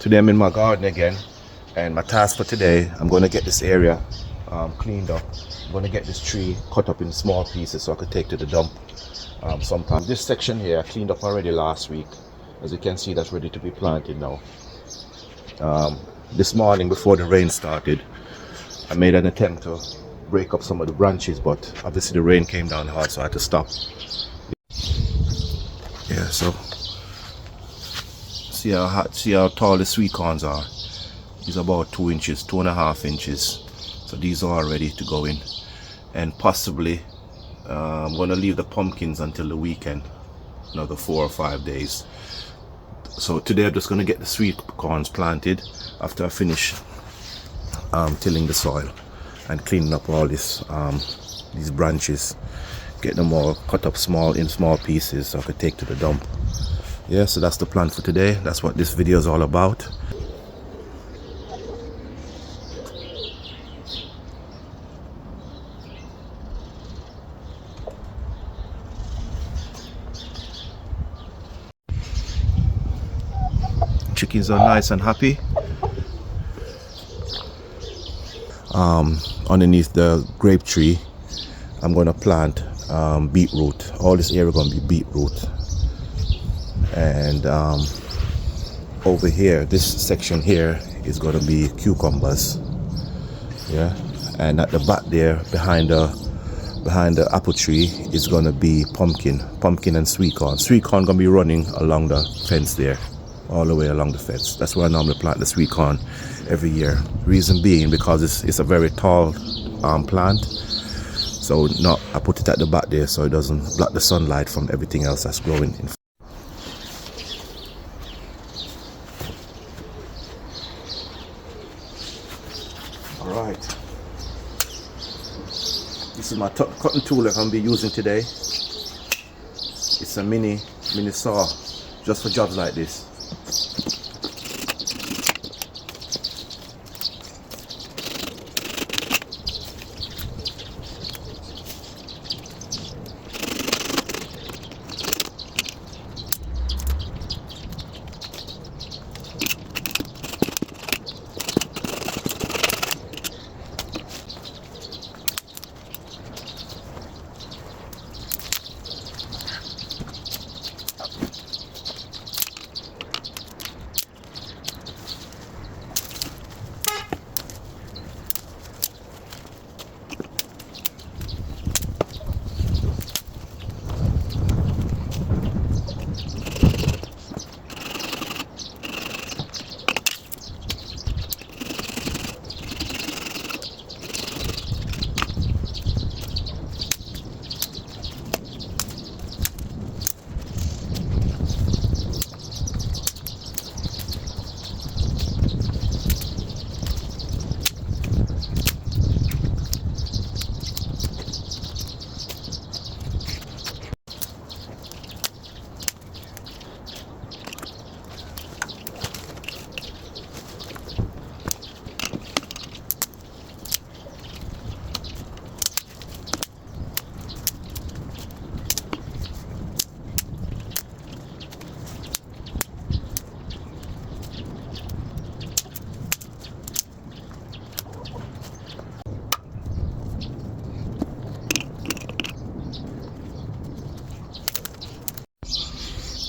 Today I'm in my garden again, and my task for today, I'm going to get this area cleaned up. I'm going to get this tree cut up in small pieces so I could take to the dump sometime. This section here I cleaned up already last week. As you can see, that's ready to be planted now. This morning before the rain started, I made an attempt to break up some of the branches, but obviously the rain came down hard, so I had to stop. Yeah, so see how tall the sweet corns are. These are about 2 inches, 2.5 inches. So these are ready to go in, and possibly I'm going to leave the pumpkins until the weekend, another 4 or 5 days. So today I'm just going to get the sweet corns planted after I finish tilling the soil and cleaning up all this these branches, get them all cut up in small pieces so I could take to the dump. Yeah, so that's the plan for today. That's what this video is all about. Chickens are nice and happy. Underneath the grape tree, I'm going to plant beetroot. All this area going to be beetroot. And over here, this section here is going to be cucumbers. Yeah, and at the back there, behind the apple tree, is going to be pumpkin and sweet corn. Sweet corn going to be running along the fence there, all the way along the fence. That's where I normally plant the sweet corn every year. Reason being because it's a very tall plant, so I put it at the back there so it doesn't block the sunlight from everything else that's growing in. Alright, this is my cutting tool that I'm going to be using today. It's a mini saw, just for jobs like this.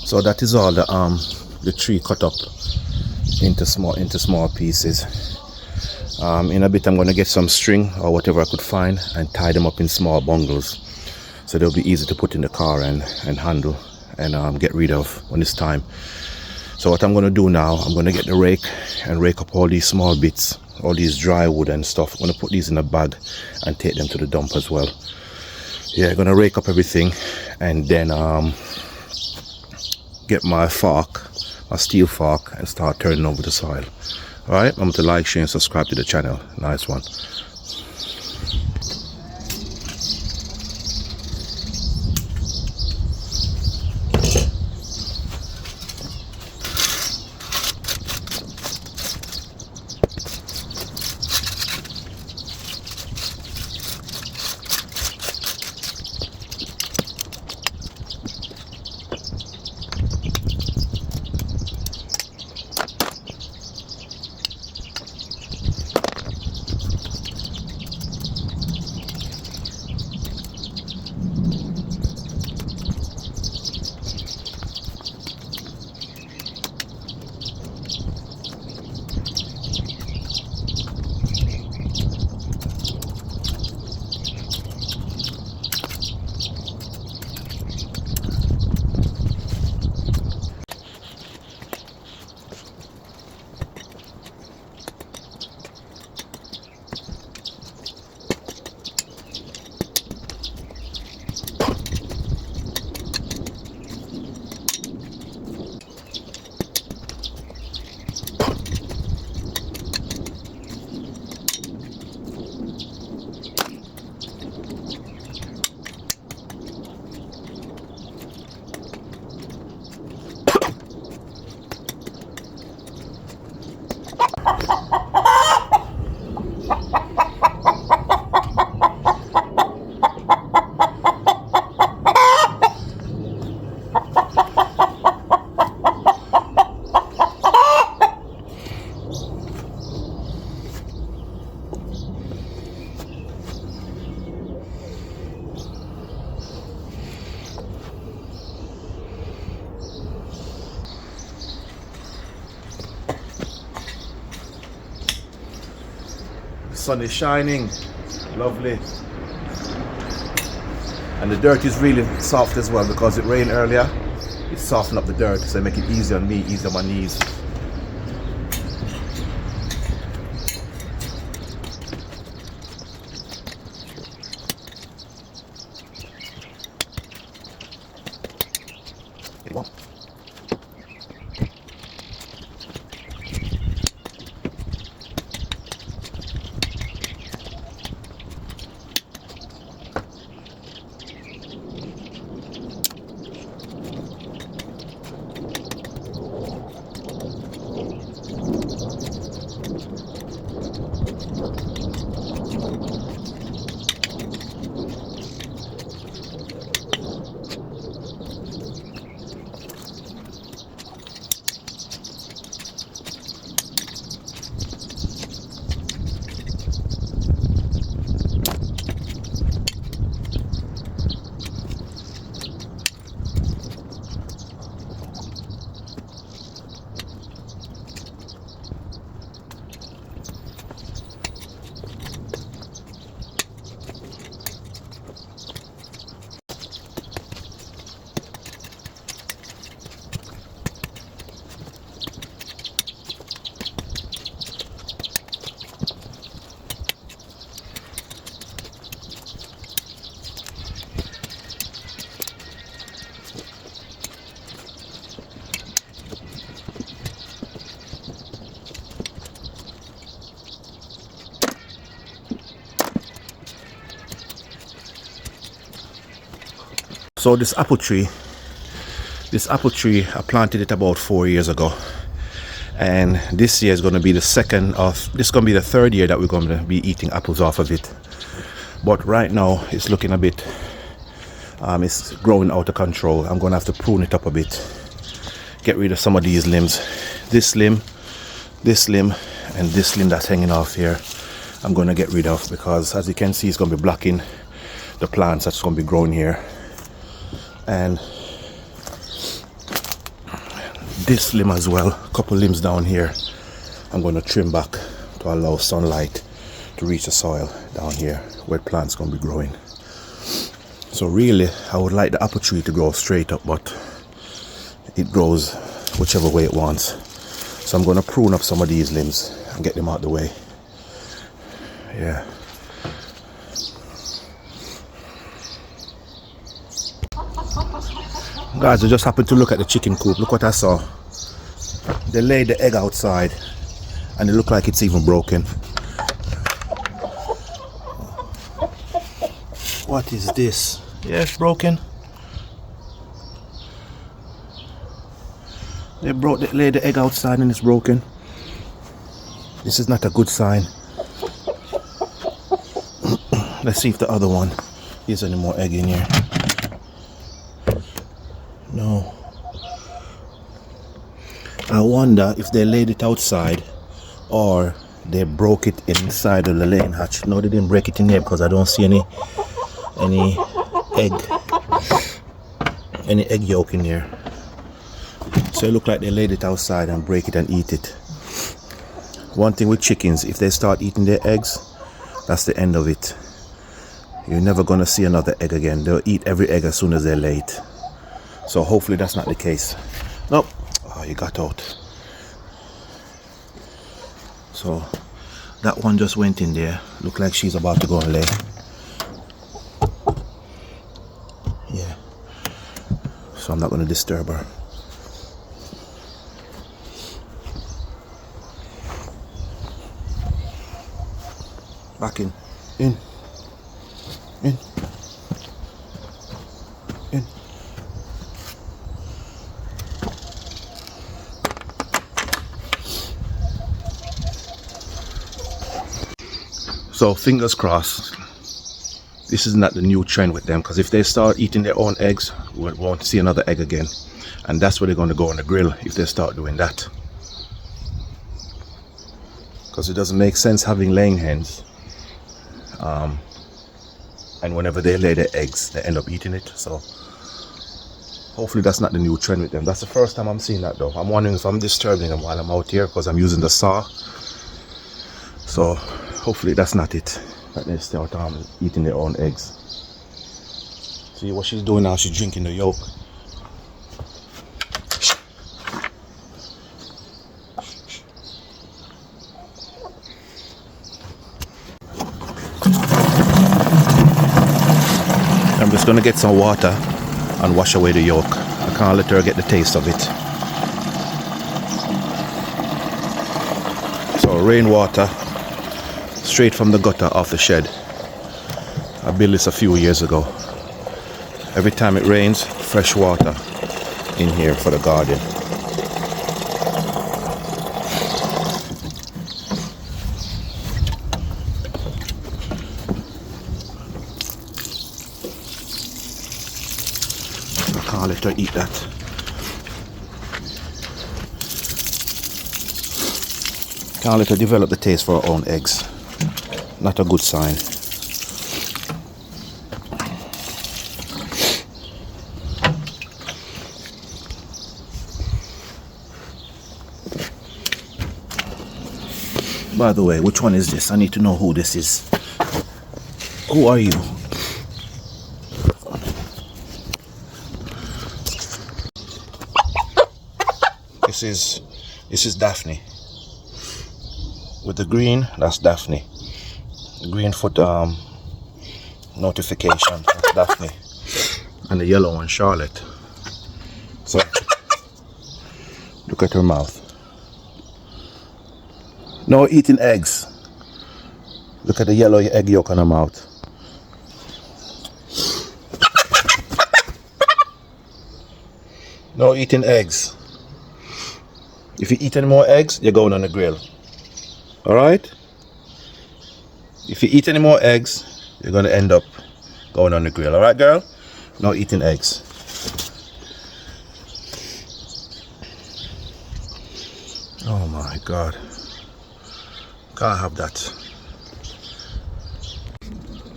So that is all the tree cut up into small pieces. In a bit I'm going to get some string or whatever I could find and tie them up in small bundles, so they'll be easy to put in the car and handle and get rid of when it's time. So what I'm going to do now, I'm going to get the rake and rake up all these small bits, all these dry wood and stuff. I'm going to put these in a bag and take them to the dump as well. Yeah, I'm going to rake up everything and then get my fork, my steel fork, and start turning over the soil. Alright, remember to like, share and subscribe to the channel. Nice one. sun is shining. Lovely. And the dirt is really soft as well because it rained earlier. It softened up the dirt, so it make it easier on me, easier on my knees. So this apple tree, I planted it about 4 years ago, and this year is going to be the third year that we're going to be eating apples off of it. But right now it's looking a bit, it's growing out of control. I'm going to have to prune it up a bit, get rid of some of these limbs. This limb, and this limb that's hanging off here, I'm going to get rid of, because as you can see, it's going to be blocking the plants that's going to be growing here. And this limb as well, a couple limbs down here, I'm going to trim back to allow sunlight to reach the soil down here where plants going to be growing. So really, I would like the apple tree to grow straight up, but it grows whichever way it wants. So I'm going to prune up some of these limbs and get them out of the way. Yeah. Guys, I just happened to look at the chicken coop. Look what I saw. They laid the egg outside and it looked like it's even broken. What is this? Yeah, it's broken. They laid the egg outside and it's broken. This is not a good sign. Let's see if the other one is any more egg in here. No. I wonder if they laid it outside or they broke it inside of the laying hatch. No, they didn't break it in here because I don't see any egg yolk in here. So it looked like they laid it outside and break it and eat it. One thing with chickens, if they start eating their eggs, that's the end of it. You're never gonna see another egg again. They'll eat every egg as soon as they're laid. So hopefully that's not the case. Nope. Oh, you got out. So that one just went in there. Look like she's about to go and lay. Yeah. So I'm not going to disturb her. Back in. In. In. In. So fingers crossed, this is not the new trend with them, because if they start eating their own eggs, we won't see another egg again. And that's where they're going to go on the grill if they start doing that. Because it doesn't make sense having laying hens. And whenever they lay their eggs, they end up eating it. So hopefully that's not the new trend with them. That's the first time I'm seeing that though. I'm wondering if I'm disturbing them while I'm out here because I'm using the saw. So hopefully that's not it, that they start eating their own eggs. See what she's doing now, she's drinking the yolk. I'm just gonna get some water and wash away the yolk. I can't let her get the taste of it. So rainwater straight from the gutter off the shed. I built this a few years ago. Every time it rains, fresh water in here for the garden. I can't let her eat that. Can't let her develop the taste for her own eggs. Not a good sign. By the way, which one is this? I need to know who this is. Who are you? This is Daphne. With the green, that's Daphne. The green foot notification, that's Daphne. And the yellow one, Charlotte. So look at her mouth. No eating eggs. Look at the yellow egg yolk on her mouth. No eating eggs. If you eat any more eggs, you're going on the grill. Alright? If you eat any more eggs, you're going to end up going on the grill. Alright, girl? No eating eggs. Oh my God. Can't have that.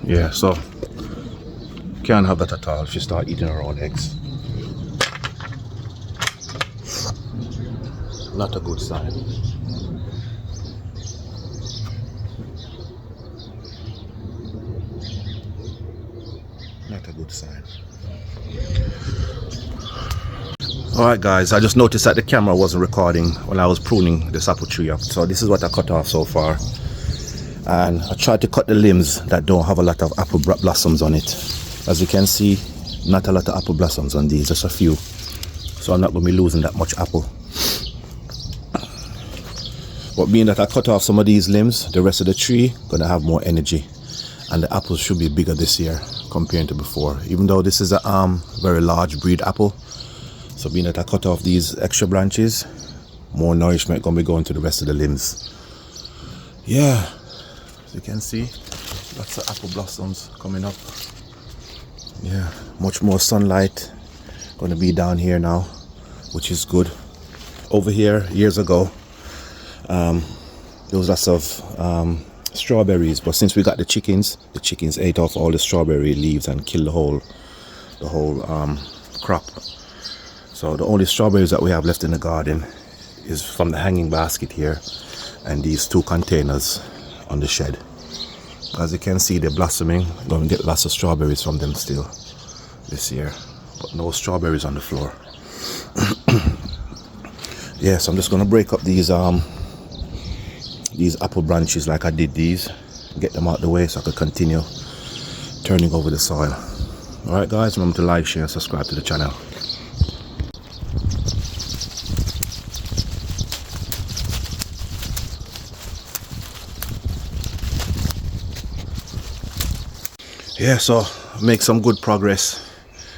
Yeah, so can't have that at all if you start eating her own eggs. Not a good sign. Not a good sign. Alright guys, I just noticed that the camera wasn't recording when I was pruning this apple tree up. So this is what I cut off so far. And I tried to cut the limbs that don't have a lot of apple blossoms on it. As you can see, not a lot of apple blossoms on these, just a few. So I'm not going to be losing that much apple. But being that I cut off some of these limbs, the rest of the tree going to have more energy. And the apples should be bigger this year compared to before. Even though this is a very large breed apple. So being that I cut off these extra branches, more nourishment going to be going to the rest of the limbs. Yeah, as you can see, lots of apple blossoms coming up. Yeah, much more sunlight going to be down here now, which is good. Over here, years ago, there was lots of strawberries, but since we got the chickens ate off all the strawberry leaves and killed the whole crop. So the only strawberries that we have left in the garden is from the hanging basket here and these two containers on the shed. As you can see, they're blossoming. We're going to get lots of strawberries from them still this year, but no strawberries on the floor. Yeah, so I'm just going to break up these apple branches like I did these, get them out the way so I can continue turning over the soil. Alright guys, remember to like, share and subscribe to the channel. Yeah, so make some good progress.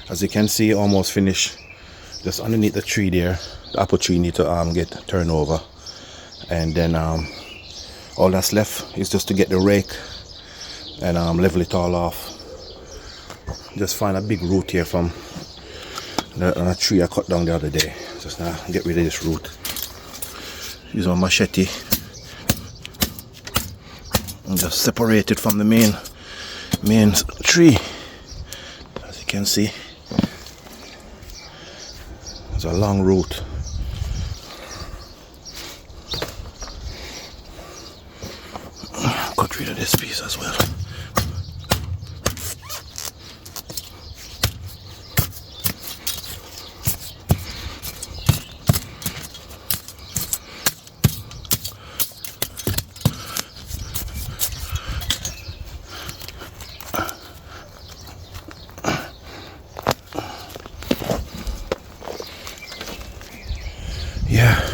As you can see, almost finished. Just underneath the tree there, the apple tree need to get turned over, and then all that's left is just to get the rake and level it all off. Just find a big root here from the tree I cut down the other day. Just now get rid of this root. Use my machete and just separate it from the main tree. As you can see, it's a long root. Cut get rid of this piece as well. Yeah.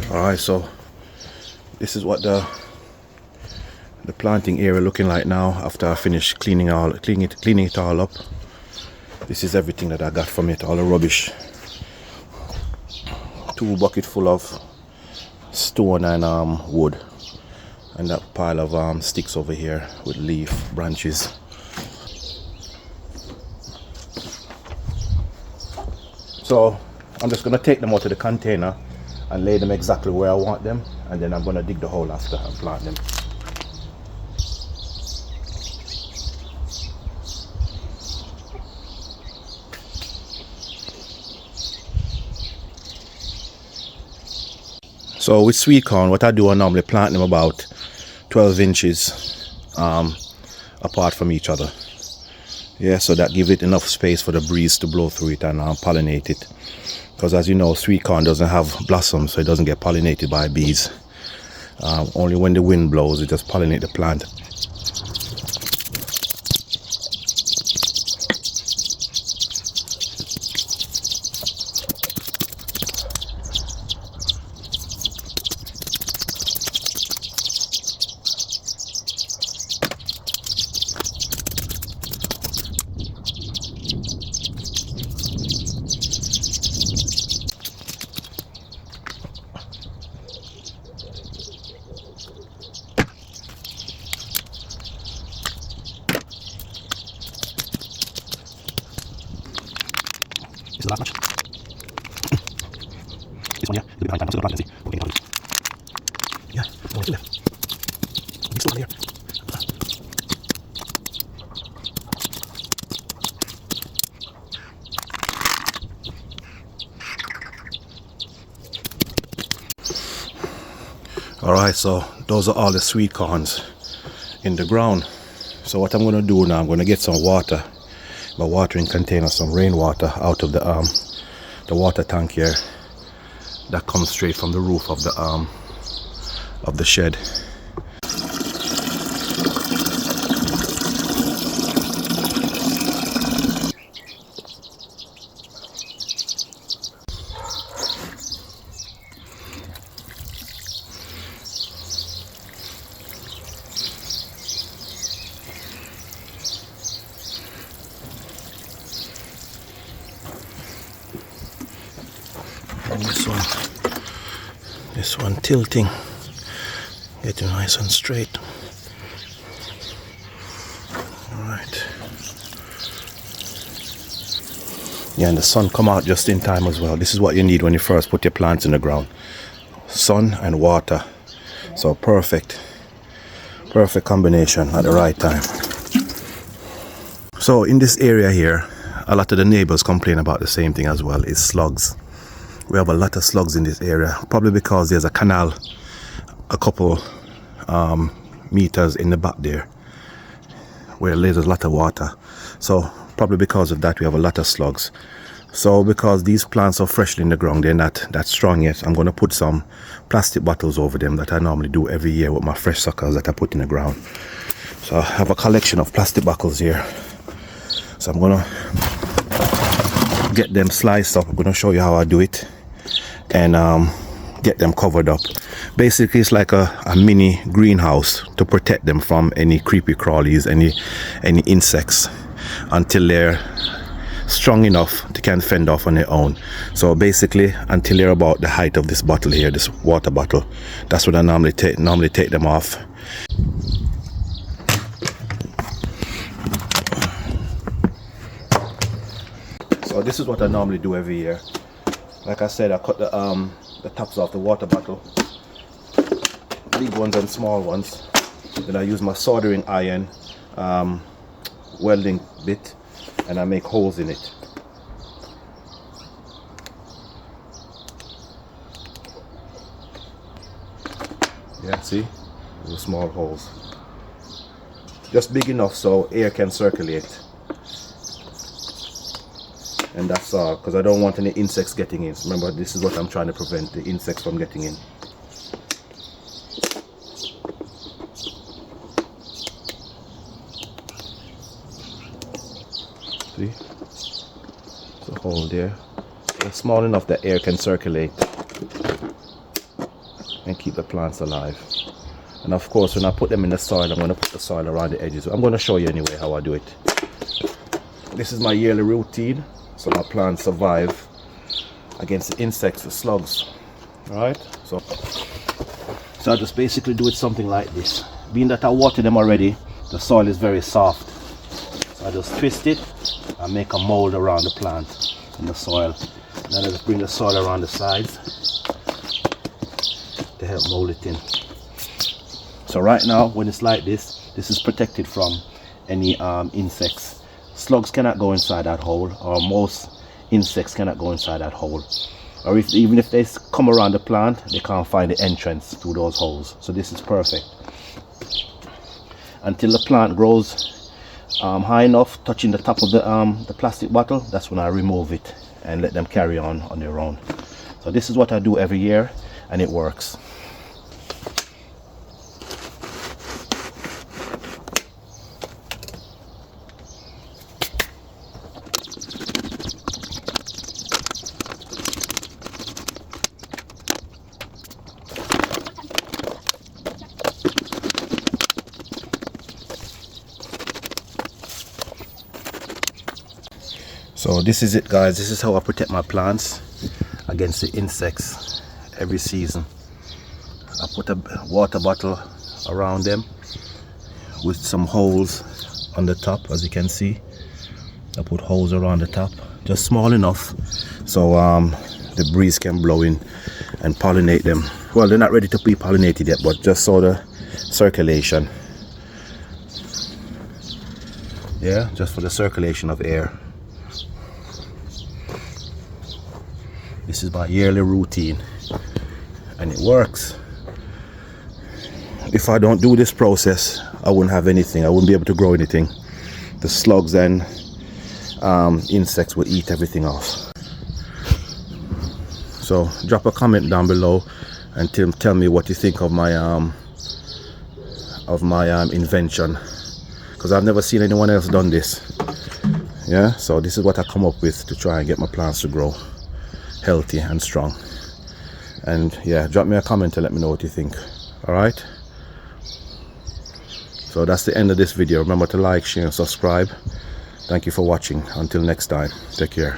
Alright, so this is what the planting area looking like now after I finish cleaning it all up. This is everything that I got from it, all the rubbish. 2 buckets full of stone and wood, and that pile of sticks over here with leaf branches. So I'm just gonna take them out of the container and lay them exactly where I want them, and then I'm gonna dig the hole after and plant them. So with sweet corn, what I do, I normally plant them about 12 inches apart from each other. Yeah, so that gives it enough space for the breeze to blow through it and pollinate it. Because as you know, sweet corn doesn't have blossoms, so it doesn't get pollinated by bees. Only when the wind blows, it just pollinates the plant. Is the last match. This one, yeah, a bit behind time. I'm still going to plant it, see. Okay, yeah, more to left. It's still on here. Alright, so those are all the sweet corns in the ground. So what I'm going to do now, I'm going to get some water, my watering container, some rainwater out of the water tank here that comes straight from the roof of the shed. And this one tilting, getting nice and straight. Alright. Yeah, and the sun come out just in time as well. This is what you need when you first put your plants in the ground. Sun and water. So perfect combination at the right time. So in this area here, a lot of the neighbors complain about the same thing as well, is slugs. We have a lot of slugs in this area, probably because there's a canal a couple meters in the back there. where there's a lot of water. So probably because of that we have a lot of slugs. So because these plants are freshly in the ground, they're not that strong yet, I'm going to put some plastic bottles over them that I normally do every year with my fresh suckers that I put in the ground. So I have a collection of plastic bottles here. So I'm going to get them sliced up. I'm going to show you how I do it and get them covered up. Basically it's like a mini greenhouse to protect them from any creepy crawlies, any insects, until they're strong enough they can fend off on their own. So basically until they're about the height of this bottle here, this water bottle, that's what I normally take them off. So this is what I normally do every year. Like I said, I cut the tops off the water bottle, big ones and small ones. Then I use my soldering iron welding bit and I make holes in it. Yeah, see? Those small holes. Just big enough so air can circulate. And that's all, because I don't want any insects getting in. So remember, this is what I'm trying to prevent, the insects from getting in. See? There's a hole there. It's small enough that air can circulate and keep the plants alive. And of course, when I put them in the soil, I'm going to put the soil around the edges. I'm going to show you anyway how I do it. This is my yearly routine, so my plants survive against the insects, the slugs. Alright, so I just basically do it something like this. Being that I water them already, the soil is very soft. So I just twist it and make a mold around the plant in the soil. And then I just bring the soil around the sides to help mold it in. So right now, when it's like this is protected from any insects. Slugs cannot go inside that hole, or most insects cannot go inside that hole. Or even if they come around the plant, they can't find the entrance to those holes. So this is perfect. Until the plant grows high enough, touching the top of the plastic bottle, that's when I remove it and let them carry on their own. So this is what I do every year, and it works. So this is it, guys. This is how I protect my plants against the insects every season. I put a water bottle around them with some holes on the top, as you can see. I put holes around the top, just small enough so the breeze can blow in and pollinate them. Well, they're not ready to be pollinated yet, but just so the circulation. Yeah, just for the circulation of air. This is my yearly routine and it works. If I don't do this process, I wouldn't have anything. I wouldn't be able to grow anything. The slugs and insects would eat everything off. So drop a comment down below and tell me what you think of my invention, because I've never seen anyone else done this. Yeah, so this is what I come up with to try and get my plants to grow healthy and strong. And yeah, drop me a comment to let me know what you think. All right, so that's the end of this video. Remember to like, share and subscribe. Thank you for watching. Until next time, take care.